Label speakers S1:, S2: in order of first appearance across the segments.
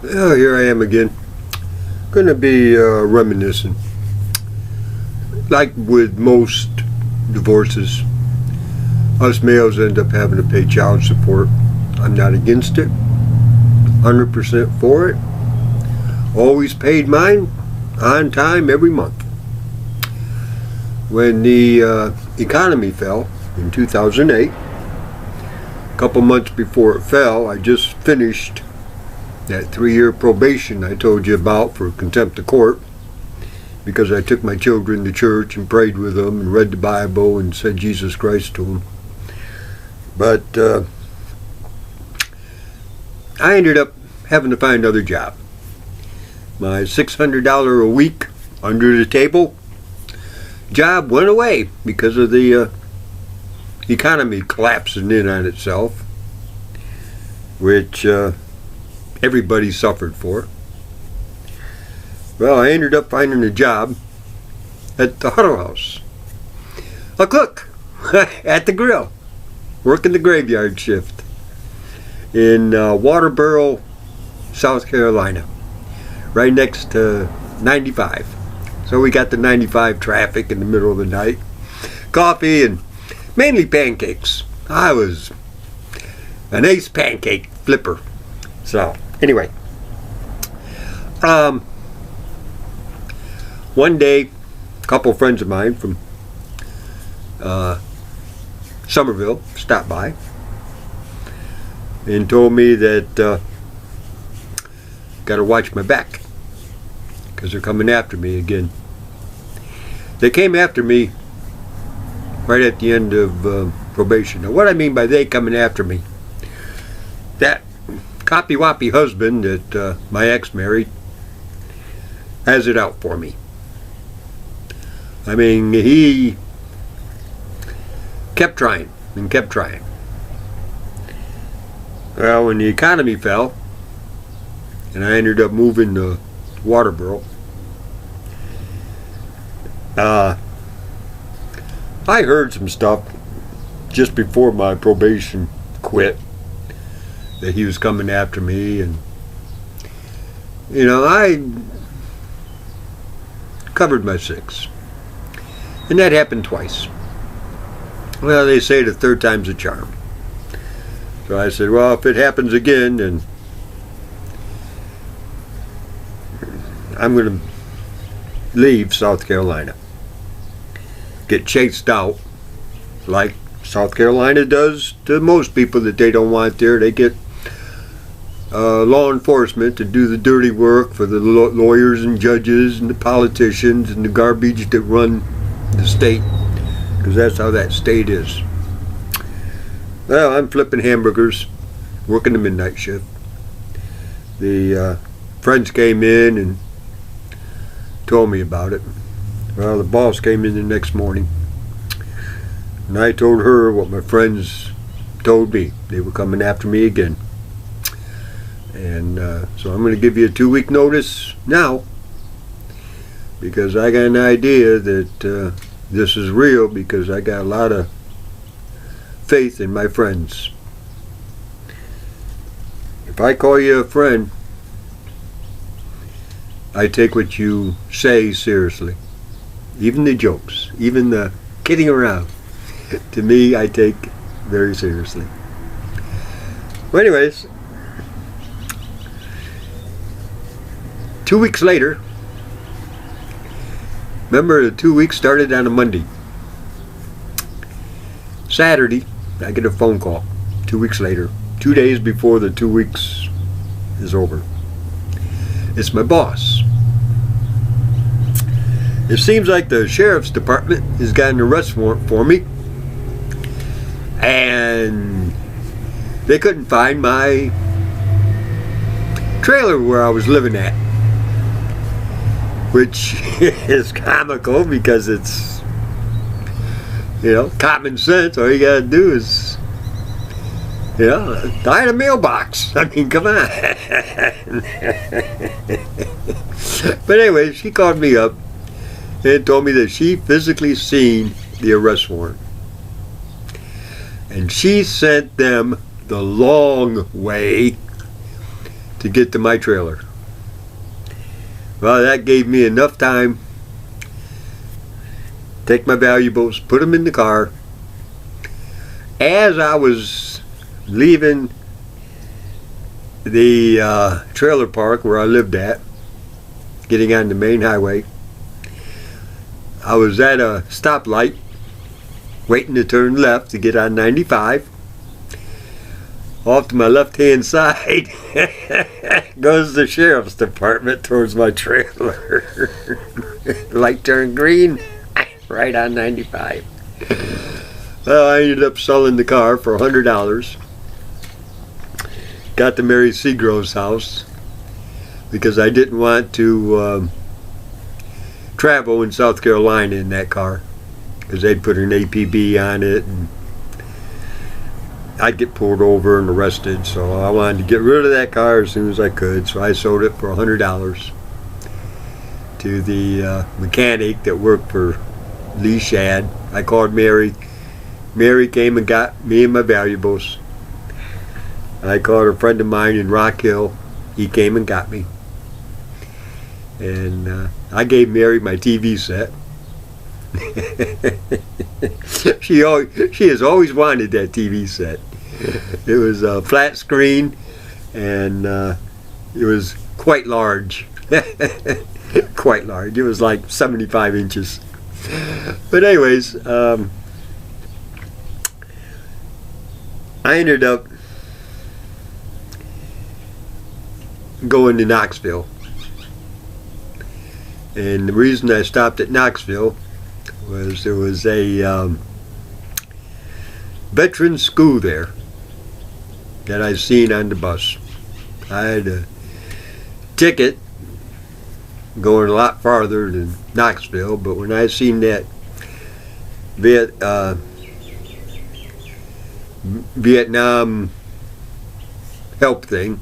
S1: Oh, here I am again. Gonna be reminiscing. Like with most divorces, us males end up having to pay child support. I'm not against it. 100% for it. Always paid mine on time every month. When the economy fell in 2008, a couple months before it fell, I just finished that 3-year probation I told you about for contempt of court, because I took my children to church and prayed with them and read the Bible and said Jesus Christ to them. But I ended up having to find another job. My $600 a week under the table job went away because of the economy collapsing in on itself, which everybody suffered for. Well, I ended up finding a job at the Huddle House. A cook at the grill, working the graveyard shift in Waterboro, South Carolina, right next to 95. So we got the 95 traffic in the middle of the night. Coffee and mainly pancakes. I was an ace pancake flipper. So anyway, one day, a couple friends of mine from Somerville stopped by and told me that got to watch my back because they're coming after me again. They came after me right at the end of probation. Now, what I mean by they coming after me, that copy-woppy husband that my ex married has it out for me. I mean, he kept trying and kept trying. Well, when the economy fell and I ended up moving to Waterboro, I heard some stuff just before my probation quit that he was coming after me, and you know, I covered my six, and that happened twice. Well, they say the third time's a charm. So I said, well, if it happens again, then I'm going to leave South Carolina, get chased out like South Carolina does to most people that they don't want there. They get law enforcement to do the dirty work for the lawyers and judges and the politicians and the garbage that run the state, because that's how that state is. Well, I'm flipping hamburgers, working the midnight shift. The friends came in and told me about it. Well, the boss came in the next morning, and I told her what my friends told me. They were coming after me again. And so I'm going to give you a 2-week notice now, because I got an idea that this is real, because I got a lot of faith in my friends. If I call you a friend, I take what you say seriously. Even the jokes, even the kidding around, to me, I take very seriously. Well, anyways, 2 weeks later, remember the 2 weeks started on a Monday. Saturday, I get a phone call 2 weeks later, 2 days before the 2 weeks is over. It's my boss. It seems like the sheriff's department has got an arrest warrant for me, and they couldn't find my trailer where I was living at, which is comical because it's, you know, common sense. All you gotta do is, you know, find a mailbox. I mean, come on. But anyway, she called me up and told me that she physically seen the arrest warrant, and she sent them the long way to get to my trailer. Well, that gave me enough time. Take my valuables, put them in the car. As I was leaving the trailer park where I lived at, getting on the main highway, I was at a stoplight waiting to turn left to get on 95. Off to my left-hand side goes the sheriff's department towards my trailer. Light turned green, right on 95. Well, I ended up selling the car for $100. Got to Mary Seagrove's house because I didn't want to travel in South Carolina in that car, because they'd put an APB on it and I'd get pulled over and arrested. So I wanted to get rid of that car as soon as I could, so I sold it for $100 to the mechanic that worked for Lee Shad. I called Mary. Mary came and got me and my valuables. I called a friend of mine in Rock Hill. He came and got me. And I gave Mary my TV set. She has always wanted that TV set. It was a flat screen, and it was quite large. Quite large. It was like 75 inches. But anyways, I ended up going to Knoxville. And the reason I stopped at Knoxville was there was a veterans school there that I seen on the bus. I had a ticket going a lot farther than Knoxville, but when I seen that Vietnam help thing,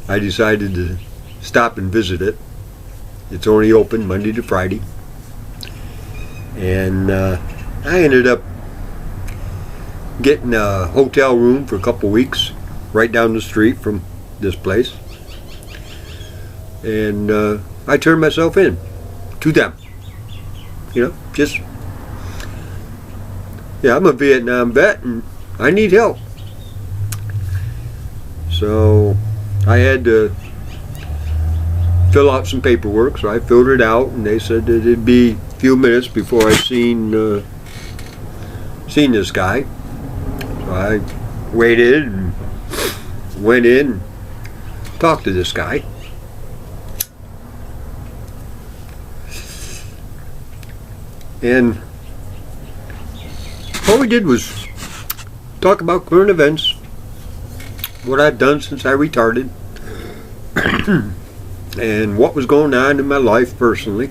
S1: I decided to stop and visit it. It's only open Monday to Friday. And I ended up getting a hotel room for a couple weeks right down the street from this place. And I turned myself in to them. You know, just, yeah, I'm a Vietnam vet and I need help. So I had to fill out some paperwork, so I filled it out, and they said that it'd be a few minutes before I seen this guy. So I waited and went in and talked to this guy. And all we did was talk about current events, what I've done since I retired, and what was going on in my life personally.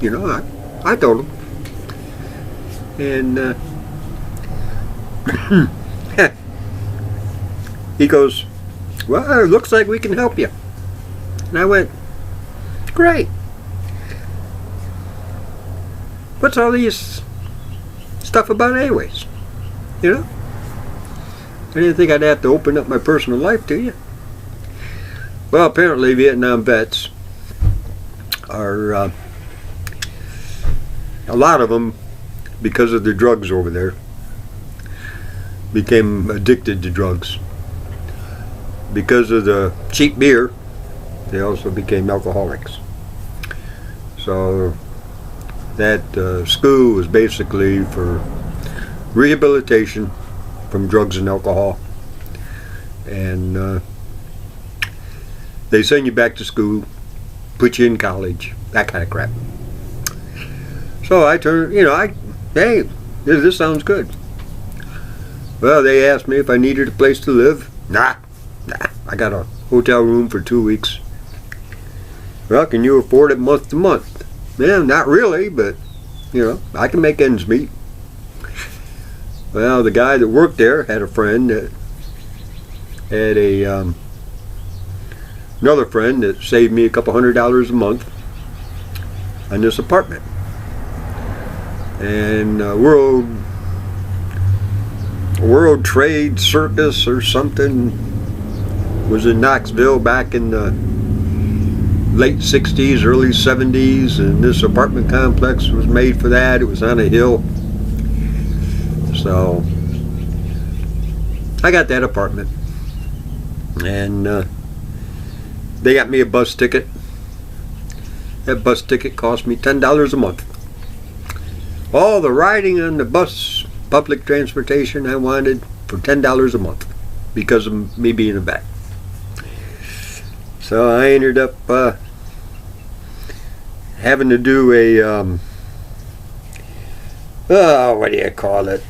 S1: You know, I told him. And he goes, well, it looks like we can help you. And I went, great. What's all these stuff about anyways? You know? I didn't think I'd have to open up my personal life to you. Well, apparently Vietnam vets are, a lot of them, because of the drugs over there, became addicted to drugs. Because of the cheap beer, they also became alcoholics. So that school was basically for rehabilitation from drugs and alcohol. And they send you back to school, put you in college, that kind of crap. So I turned, you know, hey, this sounds good. Well, they asked me if I needed a place to live. Nah, I got a hotel room for 2 weeks. Well, can you afford it month to month? Yeah, not really, but, you know, I can make ends meet. Well, the guy that worked there had a friend that had another friend that saved me a couple $100 a month on this apartment. And World Trade Circus or something was in Knoxville back in the late 60s, early 70s, and this apartment complex was made for that. It was on a hill. So I got that apartment, and they got me a bus ticket. That bus ticket cost me $10 a month. All the riding on the bus, public transportation I wanted for $10 a month because of me being a vet. So I ended up having to do a what do you call it?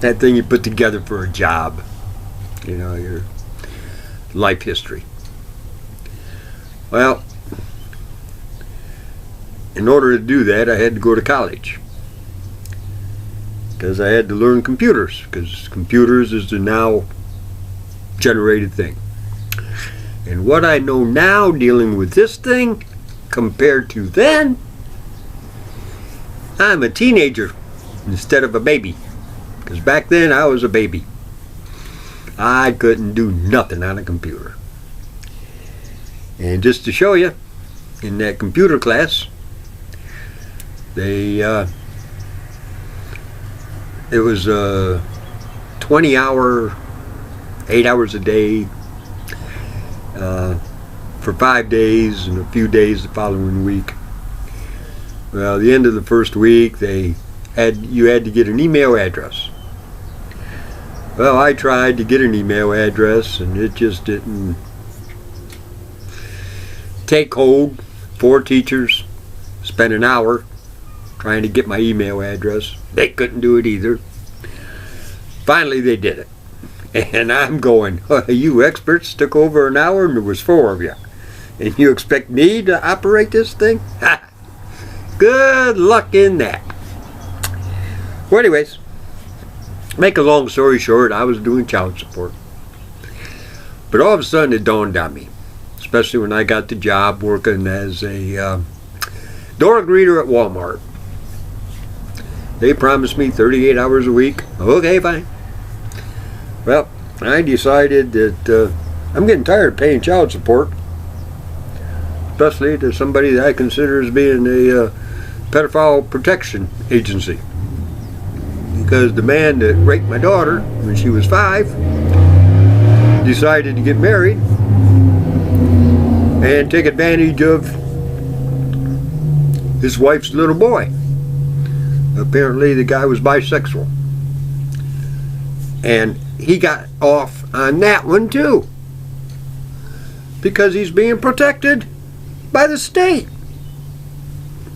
S1: That thing you put together for a job. You know, your life history. Well, in order to do that, I had to go to college. Because I had to learn computers. Because computers is the now generated thing. And what I know now dealing with this thing compared to then, I'm a teenager instead of a baby. Because back then I was a baby. I couldn't do nothing on a computer. And just to show you, in that computer class, it was a 20-hour, 8 hours a day, for 5 days and a few days the following week. Well, at the end of the first week, you had to get an email address. Well, I tried to get an email address, and it just didn't take hold. 4 teachers spent an hour trying to get my email address. They couldn't do it either. Finally, they did it. And I'm going, you experts took over an hour and there was 4 of you. And you expect me to operate this thing? Ha! Good luck in that. Well, anyways, make a long story short, I was doing child support. But all of a sudden it dawned on me, especially when I got the job working as a door greeter at Walmart. They promised me 38 hours a week. Okay, fine. Well, I decided that I'm getting tired of paying child support, especially to somebody that I consider as being a pedophile protection agency. Because the man that raped my daughter when she was 5 decided to get married and take advantage of his wife's little boy. Apparently the guy was bisexual. And he got off on that one too. Because he's being protected by the state.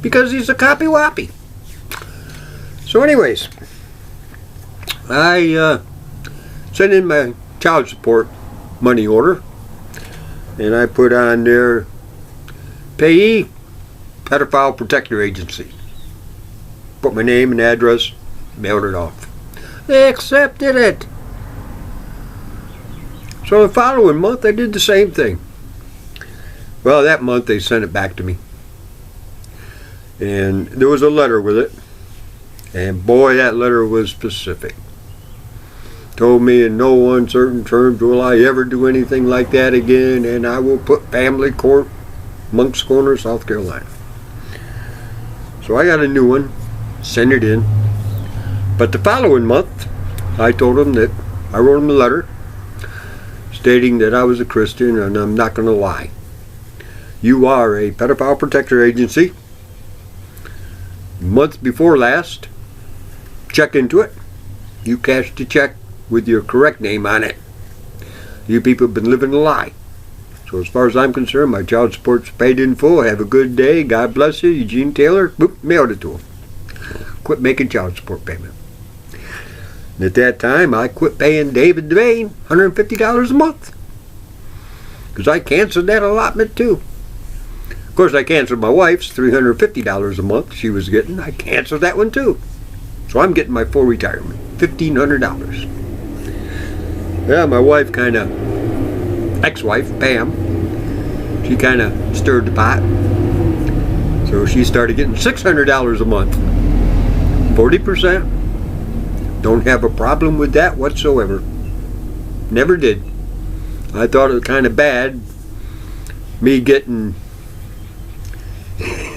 S1: Because he's a copy-woppy. So anyways, I sent in my child support money order. And I put on there, payee, pedophile protector agency. Put my name and address, mailed it off. They accepted it. So the following month I did the same thing. Well, that month they sent it back to me. And there was a letter with it. And boy, that letter was specific. Told me in no uncertain terms will I ever do anything like that again, and I will put family court, Moncks Corner, South Carolina. So I got a new one, sent it in. But the following month, I told them that I wrote them a letter stating that I was a Christian and I'm not going to lie. You are a pedophile protector agency. Month before last, check into it. You cashed a check with your correct name on it. You people have been living a lie. So as far as I'm concerned, my child support's paid in full. Have a good day. God bless you. Eugene Taylor. Boop, mailed it to him. Quit making child support payment. And at that time, I quit paying David Devane $150 a month. Because I canceled that allotment too. Of course, I canceled my wife's $350 a month she was getting. I canceled that one too. So I'm getting my full retirement, $1,500. Yeah, my wife kind of, ex-wife, Pam, she kind of stirred the pot. So she started getting $600 a month, 40%, Don't have a problem with that whatsoever. Never did. I thought it was kind of bad, me getting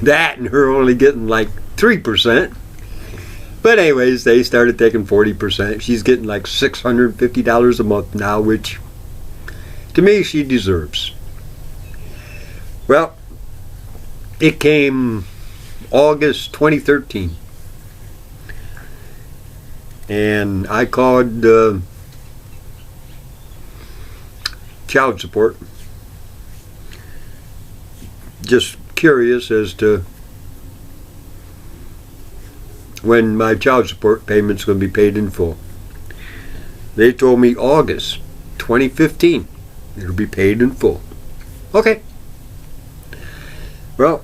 S1: that and her only getting like 3%. But anyways, they started taking 40%. She's getting like $650 a month now, which to me she deserves. Well, it came August 2013. And I called child support, just curious as to when my child support payment's going to be paid in full. They told me August 2015 it'll be paid in full. Okay. Well,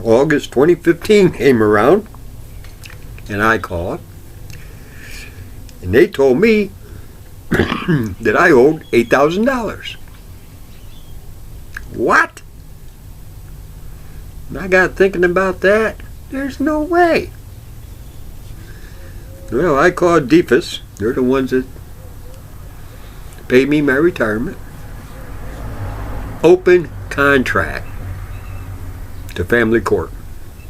S1: August 2015 came around and I called and they told me that I owed $8,000. What? And I got thinking about that. There's no way. Well, I called DFS. They're the ones that pay me my retirement. Open contract to family court.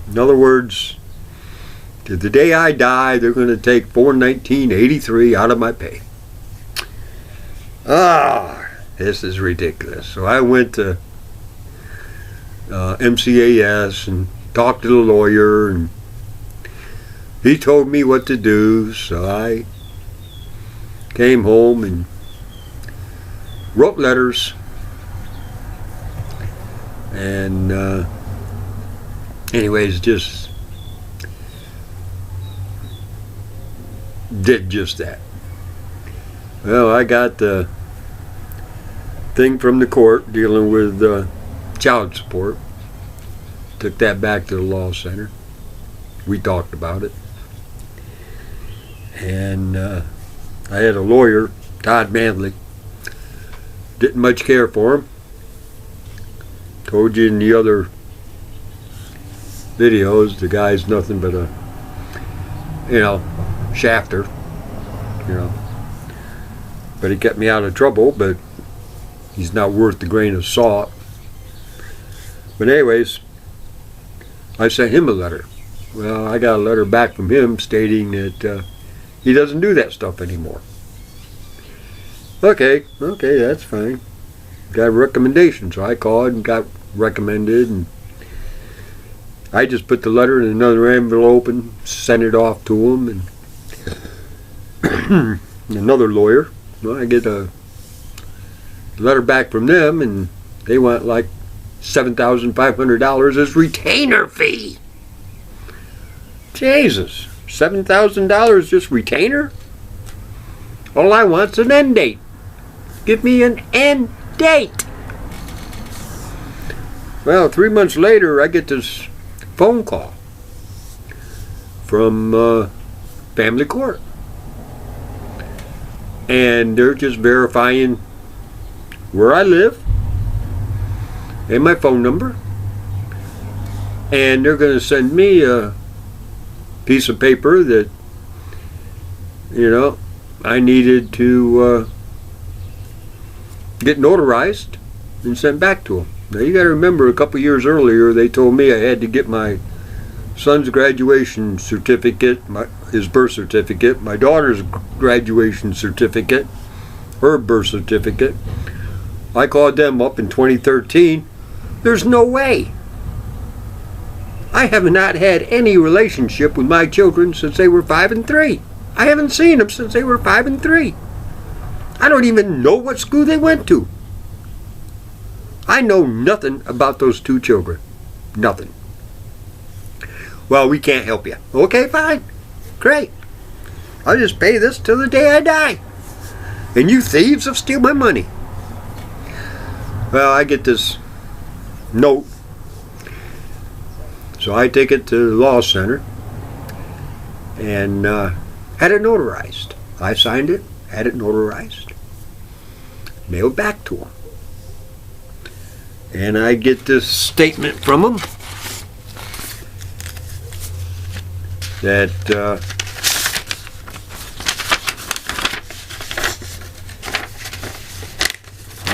S1: In other words, to the day I die, they're going to take $419.83 out of my pay. This is ridiculous. So I went to MCAS and talked to the lawyer, and he told me what to do. So I came home and wrote letters and anyways, just did just that. Well, I got the thing from the court dealing with child support. Took that back to the law center. We talked about it. And I had a lawyer, Todd Manley. Didn't much care for him. Told you in the other videos, the guy's nothing but a, shafter, But he kept me out of trouble, but he's not worth the grain of salt. But anyways, I sent him a letter. Well, I got a letter back from him stating that he doesn't do that stuff anymore. Okay, that's fine. Got a recommendation, so I called and got recommended, and I just put the letter in another envelope and sent it off to him. And another lawyer, well, I get a letter back from them, and they want like $7,500 as retainer fee. Jesus, $7,000 just retainer? All I want's an end date. Give me an end date. Well, 3 months later, I get this phone call from family court. And they're just verifying where I live and my phone number. And they're going to send me a piece of paper that, I needed to get notarized and sent back to them. Now you got to remember, a couple years earlier they told me I had to get my son's graduation certificate, his birth certificate, my daughter's graduation certificate, her birth certificate. I called them up in 2013. There's no way. I have not had any relationship with my children since they were 5 and 3. I haven't seen them since they were 5 and 3. I don't even know what school they went to. I know nothing about those two children. Nothing. Well, we can't help you. Okay, fine. Great. I'll just pay this till the day I die. And you thieves will steal my money. Well, I get this note. So I take it to the law center and had it notarized. I signed it, had it notarized, mailed back to them. And I get this statement from them that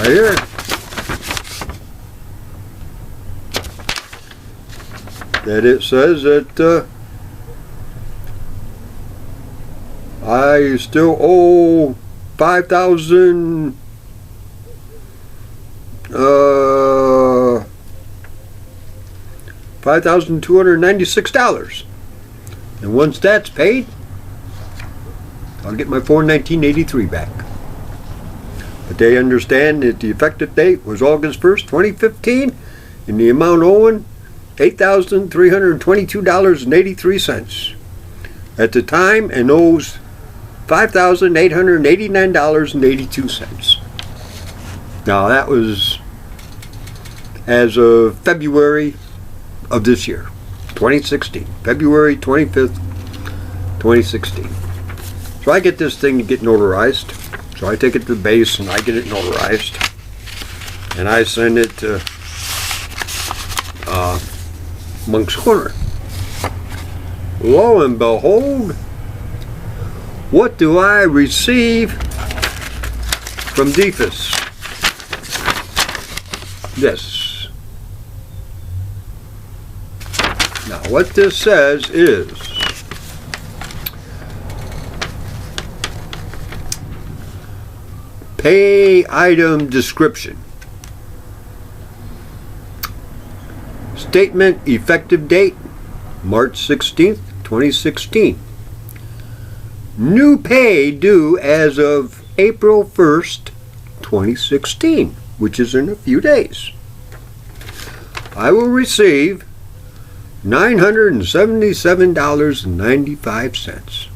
S1: Right here. That it says that I still owe $5,296. And once that's paid, I'll get my $419.83 back. But they understand that the effective date was August 1st, 2015, and the amount owing $8,322.83 at the time, and owes $5,889.82. Now that was as of February of this year, 2016, February 25th, 2016. So I get this thing to get notarized. So I take it to the base and I get it notarized, and I send it to Moncks Corner. Lo and behold, what do I receive from DFIS? This. Now what this says is pay item description. Statement effective date March 16th, 2016. New pay due as of April 1st, 2016, which is in a few days. I will receive $977.95,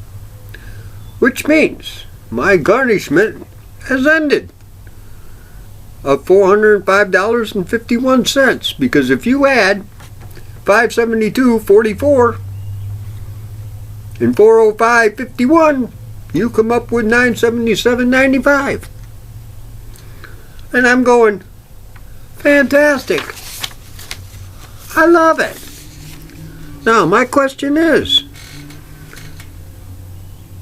S1: which means my garnishment has ended of $405.51, because if you add $572.44 and $405.51, you come up with $977.95. And I'm going, fantastic. I love it. Now my question is,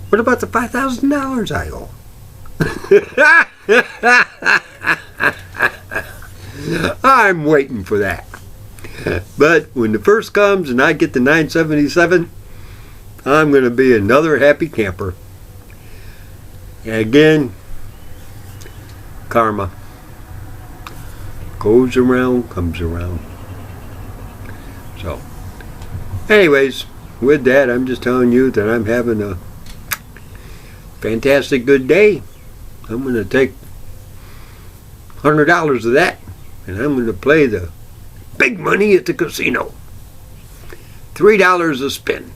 S1: what about the $5,000 I owe? I'm waiting for that. But when the first comes and I get the $977, I'm going to be another happy camper. And again, karma goes around, comes around. So, anyways, with that, I'm just telling you that I'm having a fantastic good day. I'm going to take $100 of that, and I'm going to play the big money at the casino. $3 a spin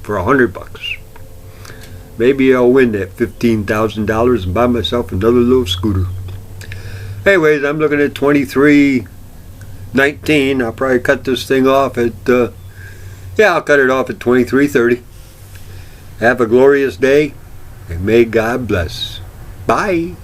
S1: for $100. Maybe I'll win that $15,000 and buy myself another little scooter. Anyways, I'm looking at 23.19. I'll probably cut this thing off at I'll cut it off at 23:30. Have a glorious day, and may God bless. Bye.